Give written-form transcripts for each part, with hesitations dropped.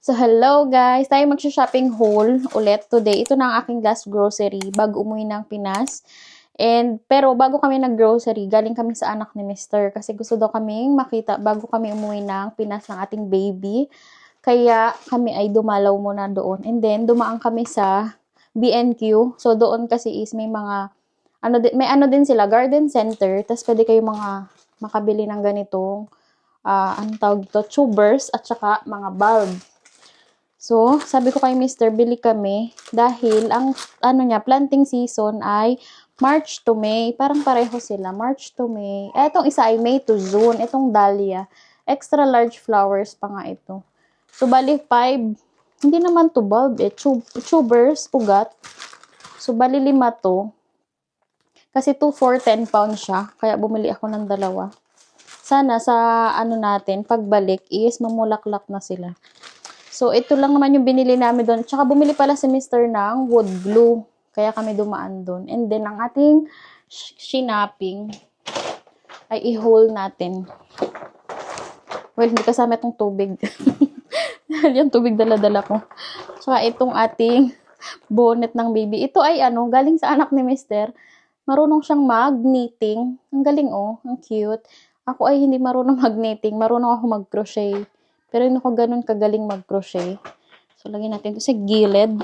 So, hello guys! Tayo magsha-shopping haul ulit today. Ito na ang aking last grocery bago umuwi ng Pinas. Pero bago kami nag-grocery, galing kami sa anak ni Mister kasi gusto daw kaming makita bago kami umuwi ng Pinas ng ating baby. Kaya kami ay dumalaw muna doon. And then, dumaan kami sa B&Q. So, doon kasi is may mga, may ano din sila, garden center. Tapos, pwede kayo mga makabili ng ganitong, anong tawag dito, tubers at saka mga bulb. So, sabi ko kay Mr. bili kami dahil ang planting season ay March to May. Parang pareho sila, March to May. Etong isa ay May to June. Itong dahlia, extra large flowers pa nga ito. So, bali 5, hindi naman to bulb tubers, ugat. So, bali 5 to. Kasi 2 for 10 pounds siya. Kaya bumili ako ng dalawa. Sana sa natin, pagbalik is mamulaklak na sila. So, ito lang naman yung binili namin doon. Tsaka bumili pala si Mr. ng wood glue. Kaya kami dumaan doon. And then, ang ating shinaping ay i-haul natin. Well, hindi kasama itong tubig. Yung tubig dala-dala ko. Tsaka itong ating bonnet ng baby. Ito ay galing sa anak ni Mr. Marunong siyang mag-knitting. Ang galing ang cute. Ako ay hindi marunong mag-knitting. Marunong ako mag-crochet. Pero hindi ko ganun kagaling mag-crochet. So, lagyan natin ito sa gilid.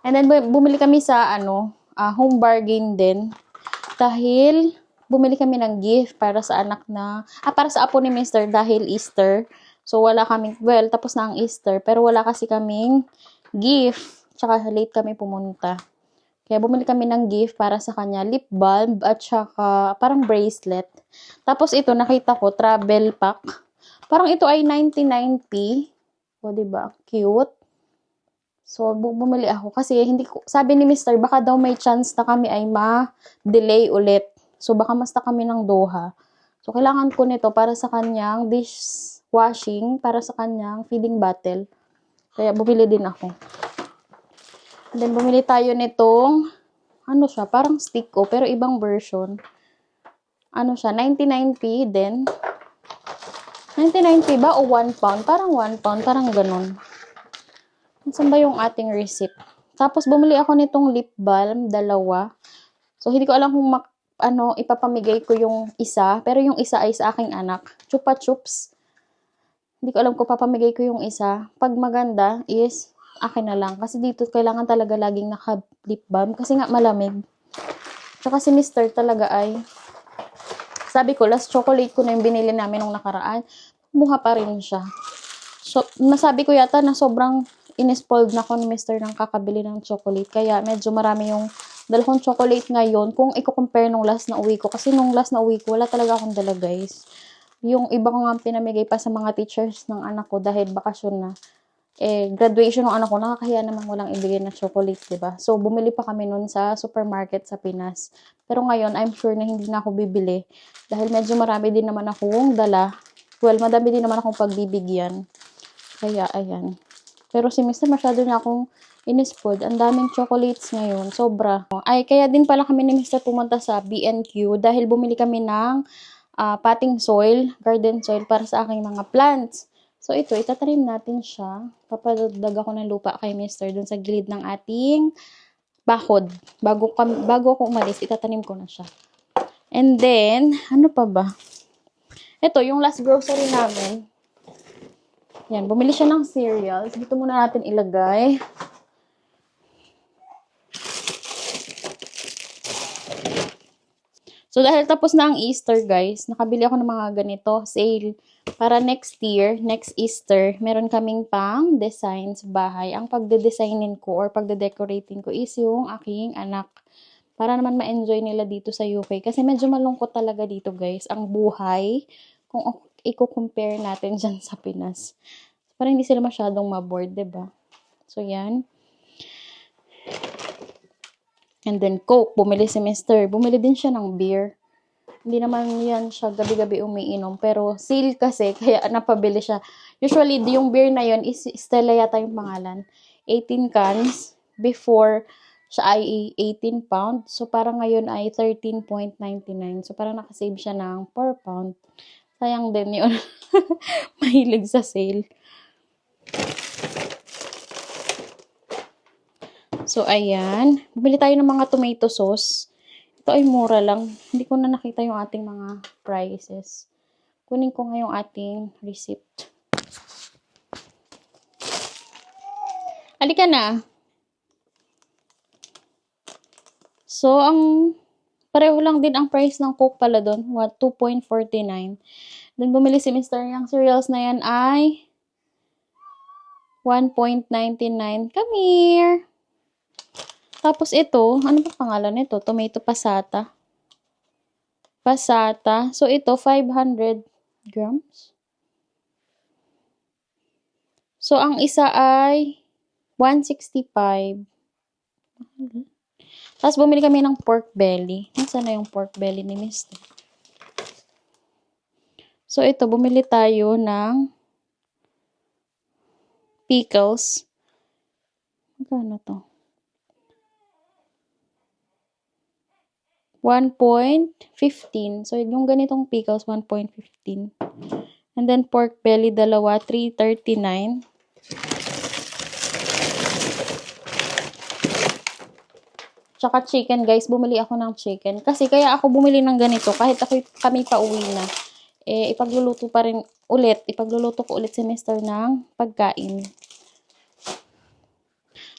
And then, bumili kami sa, home bargain din. Dahil, bumili kami ng gift para sa para sa apo ni Mr. dahil Easter. So, wala kaming, tapos na ang Easter. Pero wala kasi kaming gift. Tsaka, late kami pumunta. Kaya, bumili kami ng gift para sa kanya. Lip bulb at tsaka, parang bracelet. Tapos, ito, nakita ko, travel pack. Parang ito ay 99p. O, diba? Cute. So, bumili ako. Kasi, sabi ni Mr. baka daw may chance na kami ay ma-delay ulit. So, baka masta kami ng Doha. So, kailangan ko nito para sa kanyang dishwashing, para sa kanyang feeding bottle. Kaya, bumili din ako. And then, bumili tayo nitong, siya? Parang stick pero ibang version. Siya? 99p din. 99p ba o 1 pound? Parang 1 pound, parang ganun. Saan ba yung ating receipt? Tapos, bumili ako nitong lip balm, 2. So, hindi ko alam kung ipapamigay ko yung isa. Pero yung isa ay sa aking anak. Chupa Chups. Hindi ko alam kung papamigay ko yung isa. Pag maganda is, akin na lang. Kasi dito, kailangan talaga laging naka-lip balm. Kasi nga malamig. Tsaka si Mr. talaga ay, sabi ko, last chocolate ko na yung binili namin nung nakaraan. Mukha pa rin siya. So, nasabi ko yata na sobrang inispoiled na ko ni Mr. ng kakabili ng chocolate. Kaya medyo marami yung dalawang chocolate ngayon kung i-compare nung last na uwi ko. Kasi nung last na uwi ko, wala talaga akong dala, guys. Yung iba ko nga pinamigay pa sa mga teachers ng anak ko dahil bakasyon na. Graduation ng anak ko, nakakahiya namang walang ibigay na chocolate, diba? So, bumili pa kami nun sa supermarket sa Pinas. Pero ngayon, I'm sure na hindi na ako bibili. Dahil medyo marami din naman akong dala. Well, madami din naman akong pagbibigyan. Kaya, ayan. Pero si Mr. masyado na akong inispoiled. Ang daming chocolates ngayon. Sobra. Ay, kaya din pala kami ni Mr. pumunta sa B&Q dahil bumili kami ng potting soil, garden soil para sa aking mga plants. So, ito, itatanim natin siya. Papadag ako ng lupa kay Mr. dun sa gilid ng ating bakod. Bago ako umalis, itatanim ko na siya. And then, ano pa ba? Ito, yung last grocery namin. Yan, bumili siya ng cereals. Dito muna natin ilagay. So, dahil tapos na ang Easter, guys, nakabili ako ng mga ganito, sale. Para next year, next Easter, meron kaming pang design sa bahay. Ang pagde-designin ko or pagde-decorating ko is yung aking anak. Para naman ma-enjoy nila dito sa UK. Kasi medyo malungkot talaga dito, guys, ang buhay. Kung i-compare natin dyan sa Pinas. Para hindi sila masyadong ma-bored, diba? So, yan. And then, Coke. Bumili si Mr. Bumili din siya ng beer. Hindi naman yan siya gabi-gabi umiinom. Pero, sale kasi, kaya napabili siya. Usually, yung beer na yun, Stella yata yung pangalan. 18 cans. Before, siya ay 18 pound. So, parang ngayon ay 13.99. So, parang nakasave siya ng 4 pound. Sayang din yun. Mahilig sa sale. So, ayan. Bumili tayo ng mga tomato sauce. Ito ay mura lang. Hindi ko na nakita yung ating mga prices. Kunin ko nga yung ating receipt. Halika na. So, pareho lang din ang price ng Coke pala doon. 2.49. Then, bumili si Mr. Yung cereals na yan ay 1.99. Come here. Tapos ito, ano ba pangalan nito? Tomato passata. Passata. So, ito, 500 grams. So, ang isa ay 165. Tapos, bumili kami ng pork belly. Nasaan na yung pork belly ni Mr.? So, ito, bumili tayo ng pickles. Magkano to? 1.15. So, yung ganitong pickles, 1.15. And then, pork belly, dalawa, 3.39. Tsaka chicken, guys. Bumili ako ng chicken. Kasi kaya ako bumili ng ganito, kahit kami pa uwi na. Ipagluluto pa rin ulit. Ipagluluto ko ulit si Mr. ng pagkain.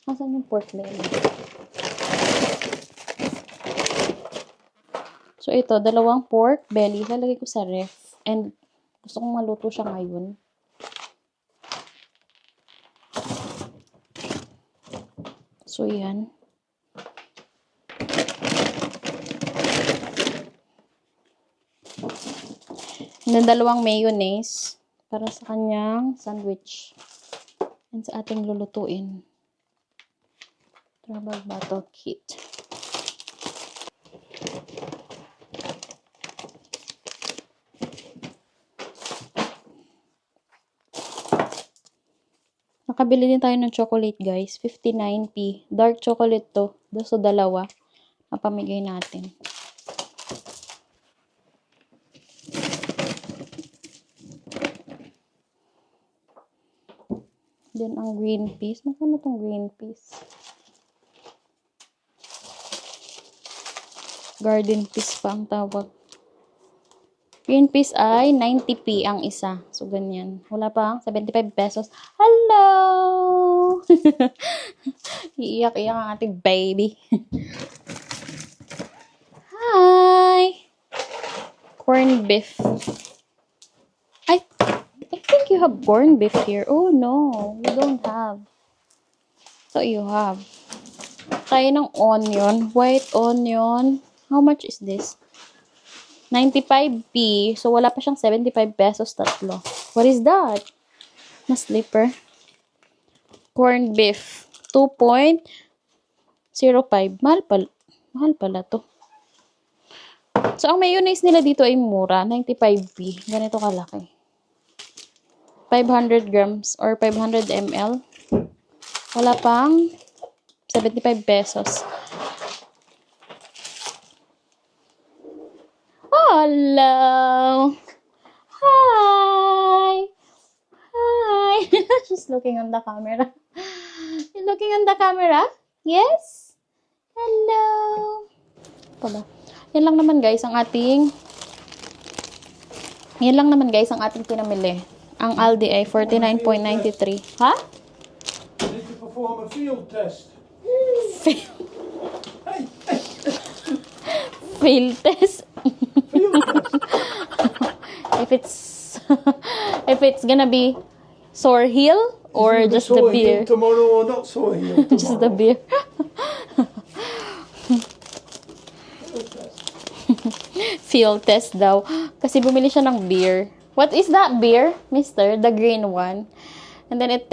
Asan yung pork belly? So, ito, dalawang pork belly. Lalagay ko sa ref. And, gusto kong maluto siya ngayon. So, yan. And then, dalawang mayonnaise para sa kanyang sandwich. And sa ating lulutuin. Travel bottle kit. Nakabili din tayo ng chocolate, guys. 59p. Dark chocolate to. So, dalawa. Napamigay natin. Then, ang green peas. Magkano tong green peas? Garden peas pa ang tawag. Green peas ay 90p ang isa. So, ganyan. Wala pang 75 pesos. Hello! Iiyak-iyak ang ating baby. Hi! Corned beef. I think you have corned beef here. Oh, no. You don't have. So, you have. Tayo ng onion. White onion. How much is this? 95p. So, wala pa siyang 75 pesos tatlo. What is that? Na slipper. Corned beef. 2.05. Mahal pala to. So, ang mayonnaise nila dito ay mura. 95p. Ganito kalaki. 500 grams or 500 ml. Wala pang 75 pesos. Hello! Hi! Hi! She's looking on the camera. You're looking on the camera? Yes? Hello! Pala. Yan lang naman guys ang ating pinamili. Ang Aldi ay 49.93. Ha? You need to perform a field test. Field test? Field test. if it's gonna be sore heel or just the beer? Tomorrow or not sore heel tomorrow. Just the beer. Field test daw. Kasi bumili siya ng beer. What is that beer, mister? The green one. And then it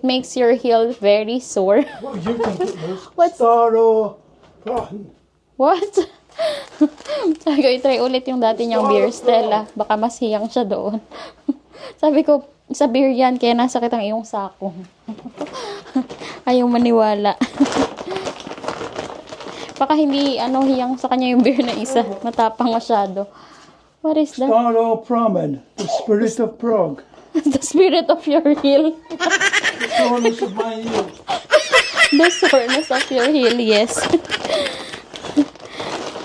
makes your heel very sore. What do you think it was? What's- Star Prawn. What? Sabi ko, itry ulit yung dati niyang beer, Stella. Baka mas hiyang siya doon. Sabi ko, sa beer yan, kaya nasakit ang iyong sako. Ayaw maniwala. Baka hindi, hiyang sa kanya yung beer na isa. Matapang masyado. What is that? Star Pramen, the spirit of Prague. The spirit of your heel. The soreness of my heel. No soreness of your heel, yes.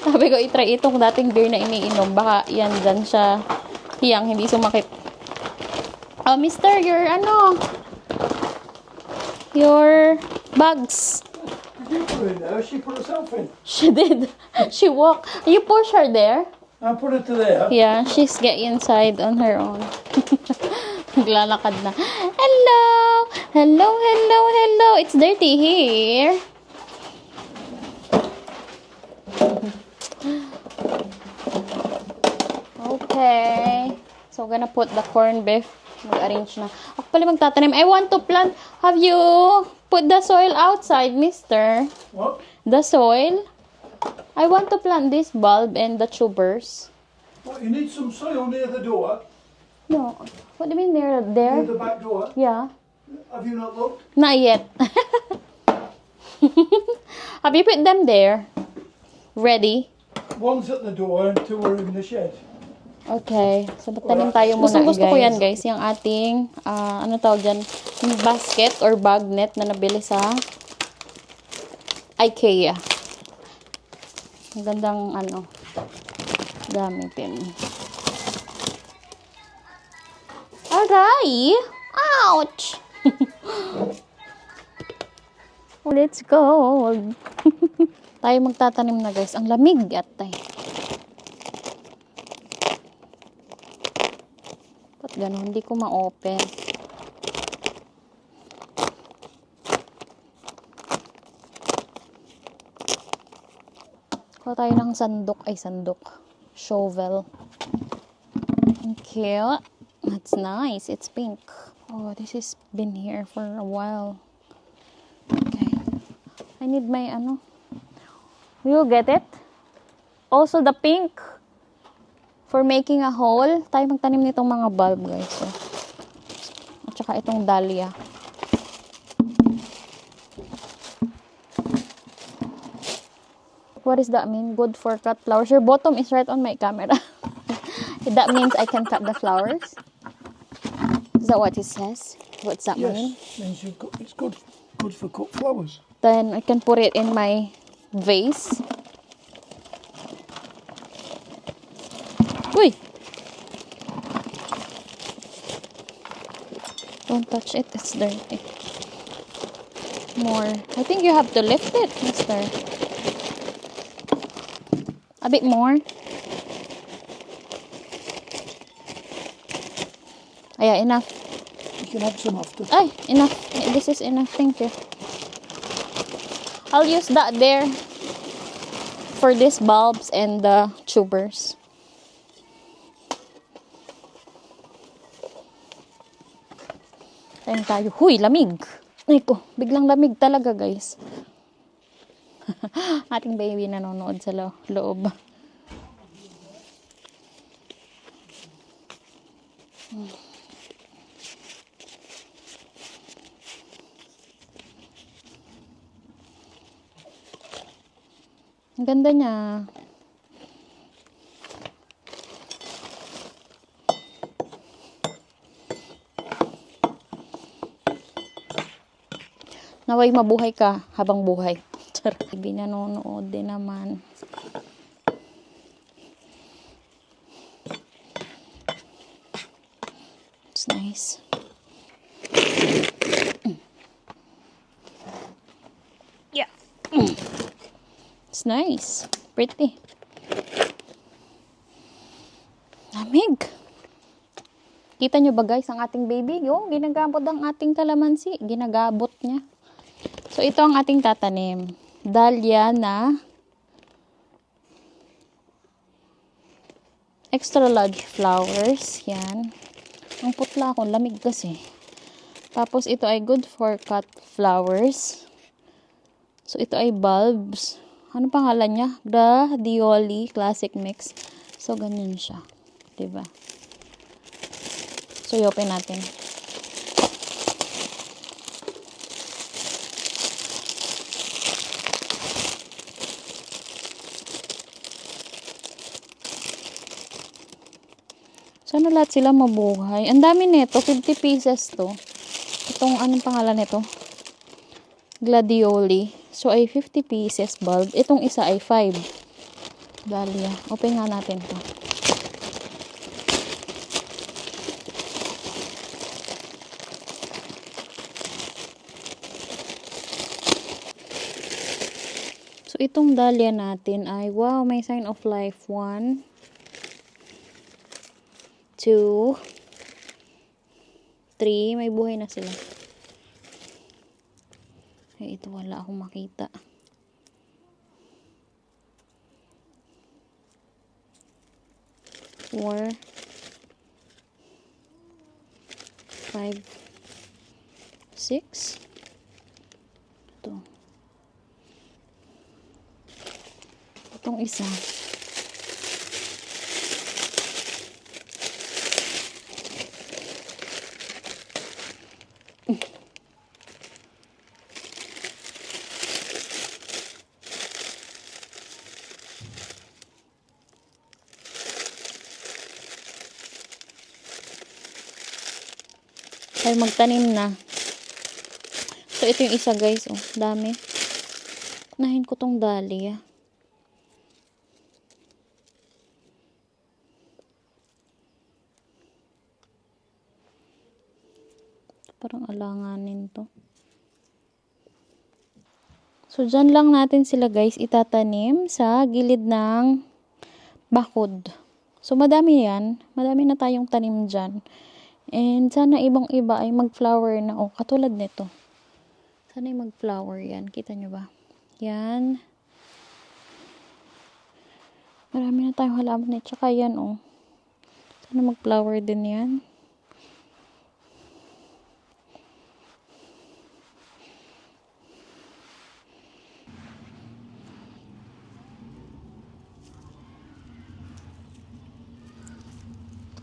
Sabi ko, itry itong dating beer na iniinom. Baka yan, dyan siya hiyang, hindi sumakit. Oh, mister, your bags. You put her in there. She put herself in. She did. She walked. You push her there? I put her to there. Yeah, she's getting inside on her own. Naglalakad na. Hello! Hello, hello, hello! It's dirty here. Okay. So, gonna put the corned beef. Mag-arrange na. Ako pala magtatanim. I want to plant. Have you put the soil outside, mister? What? The soil? I want to plant this bulb and the tubers. What, you need some soil near the door? No. What do you mean Near there? the back door? Yeah. Have you not looked? Not yet. Have you put them there? Ready? One's at the door and two are in the shed. Okay. So, tanim tayo muna, gusto ko yan, guys. Yung ating, ano tawag dyan? Yung basket or bag net na nabili sa IKEA. Ang gandang, gamitin. Aray! Ouch! Let's go! Tayo magtatanim na, guys. Ang lamig at tayo. Ba't ganun? Hindi ko ma-open. Kuha tayo ng sandok. Shovel. Okay. That's nice. It's pink. Oh, this has been here for a while. Okay. I need my Will you get it? Also the pink. For making a hole. Tayo magtanim nitong mga bulb, guys. So. At saka itong dahlia. What does that mean? Good for cut flowers. Your bottom is right on my camera. That means I can cut the flowers? Is that what it says? What's that mean? Yes, means it's good for cut flowers. Then I can put it in my vase. Uy! Don't touch it, it's dirty. More. I think you have to lift it, mister. A bit more. Yeah, enough. You can have some after. Ay, enough. This is enough. Thank you. I'll use that there for these bulbs and the tubers. Tayo tayo. Huy, lamig. Ay ko, biglang lamig talaga, guys. Ating baby nanonood sa loob. Ang ganda niya. Naway mabuhay ka habang buhay. Charot. Binanonood din naman. It's nice. Yeah. It's nice. Pretty. Lamig. Kita nyo ba, guys, ang ating baby? Yung ginagabot ang ating kalamansi. Ginagabot niya. So, ito ang ating tatanim. Dahlia na extra large flowers. Yan. Ang putla ako. Lamig kasi. Tapos, ito ay good for cut flowers. So, ito ay bulbs. Ano pangalan niya? Gladioli Classic Mix. So, ganyan siya. Diba? So, i-open natin. Sana lahat sila mabuhay. Ang dami nito. 50 pieces to. Itong anong pangalan nito? gladioli. So, ay 50 pieces bulb. Itong isa ay 5. Dahlia. Open nga natin to. So, itong dahlia natin ay, wow, may sign of life. 1, 2, 3. May buhay na sila. Ay, ito wala akong makita. 4, 5, 6. Ito. Itong isa. Ay magtanim na. So, ito yung isa guys. Oh, dami. Unahin ko tong dahlia. Parang alanganin to. So, dyan lang natin sila guys itatanim sa gilid ng bakod. So, madami yan. Madami na tayong tanim dyan. And, sana ibang-iba ay mag-flower na. Oh, katulad nito. Sana ay mag-flower yan. Kita nyo ba? Yan. Marami na tayong halaman. Tsaka yan, oh. Sana mag-flower din yan.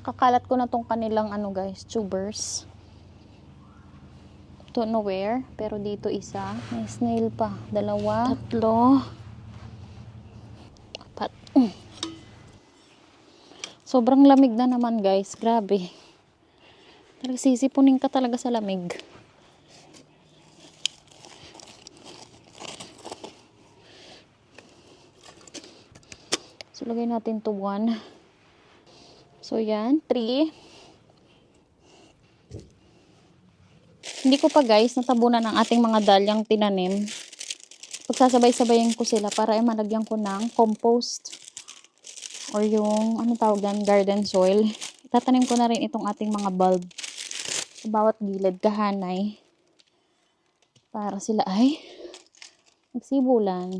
Kakalat ko na tong kanilang ano guys, tubers. Don't know where, pero dito isa. May snail pa. 2, 3, 4. Sobrang lamig na naman guys. Grabe. Talaga sisipunin ka talaga sa lamig. So, lagay natin to 1. So, yan. 3. Hindi ko pa guys natabunan ang ating mga dalyang tinanim. Pagsasabay-sabayin ko sila para ay malagyan ko ng compost or yung anong tawag yan, garden soil. Itatanim ko na rin itong ating mga bulb sa bawat gilid kahanay para sila ay magsibulan.